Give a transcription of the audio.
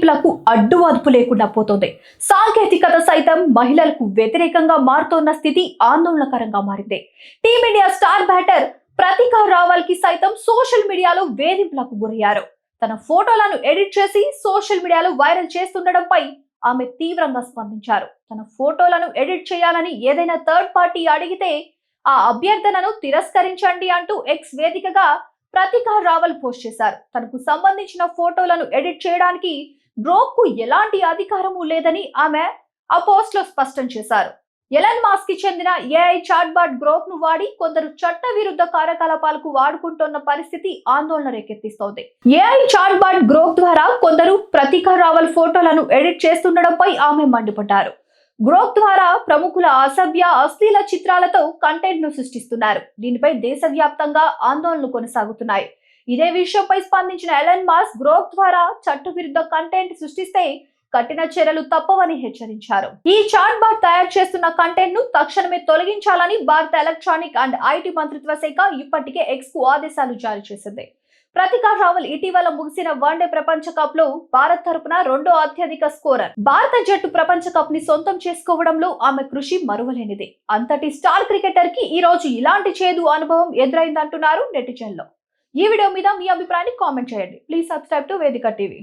వేధింపులకు అడ్డు అదుపు లేకుండా పోతోంది. సాంకేతికత సైతం మహిళలకు వ్యతిరేకంగా మారుతోన్న స్థితి ఆందోళనకరంగా మారింది. టీమిండియా స్టార్ బ్యాటర్ ప్రతికా రావల్ కి సైతం సోషల్ మీడియాలో వేధింపులకు గురయ్యారు. తన ఫోటోలను ఎడిట్ చేసి సోషల్ మీడియాలో వైరల్ చేస్తుండడంపై ఆమె తీవ్రంగా స్పందించారు. తన ఫోటోలను ఎడిట్ చేయాలని ఏదైనా థర్డ్ పార్టీ అడిగితే ఆ అభ్యర్థనను తిరస్కరించండి అంటూ ఎక్స్ వేదికగా ప్రతికా రావల్ పోస్ట్ చేశారు. తనకు సంబంధించిన ఫోటోలను ఎడిట్ చేయడానికి గ్రోక్ కు ఎలాంటి అధికారము లేదని ఆమె ఆ పోస్ట్ లో స్పష్టం చేశారు. ఎలన్ మాస్క్ కి చెందిన ఏఐ చాట్బాట్ గ్రోక్ ను వాడి కొందరు చట్ట విరుద్ధ కార్యకలాపాలకు వాడుకుంటున్న పరిస్థితి ఆందోళన రేకెత్తిస్తోంది. ఏఐ చాట్బాట్ గ్రోక్ ద్వారా కొందరు ప్రతికా రావల్ ఫోటోలను ఎడిట్ చేస్తుండడంపై ఆమె మండిపడ్డారు. గ్రోక్ ద్వారా ప్రముఖుల అసభ్య అశ్లీల చిత్రాలతో కంటెంట్ ను సృష్టిస్తున్నారు. దీనిపై దేశవ్యాప్తంగా ఆందోళనలు కొనసాగుతున్నాయి. ఇదే విషయంపై స్పందించిన ఎలన్ మాస్క్ గ్రోక్ ద్వారా చట్టవిరుద్ధ కంటెంట్ సృష్టిస్తే కఠిన చర్యలు తప్పవని హెచ్చరించారు. ఈ చాట్ బాట్ తయారు చేస్తున్న కంటెంట్ ను తక్షణమే తొలగించాలని భారత ఎలక్ట్రానిక్ అండ్ ఐటీ మంత్రిత్వ శాఖ ఇప్పటికే ఎక్స్ కు ఆదేశాలు జారీ చేసింది. ప్రతికా రావల్ ఇటీవల ముగిసిన వన్డే ప్రపంచ కప్ లో భారత్ తరపున రెండో అత్యధిక స్కోరర్. భారత జట్టు ప్రపంచ కప్ ని సొంతం చేసుకోవడంలో ఆమె కృషి మరువలేనిది. అంతటి స్టార్ క్రికెటర్ కి ఈ రోజు ఇలాంటి చేదు అనుభవం ఎదురైందంటున్నారు నెటిజన్లు. ఈ వీడియో మీద మీ అభిప్రాయాన్ని కామెంట్ చేయండి. ప్లీజ్ సబ్స్క్రైబ్ టు వేదిక టీవీ.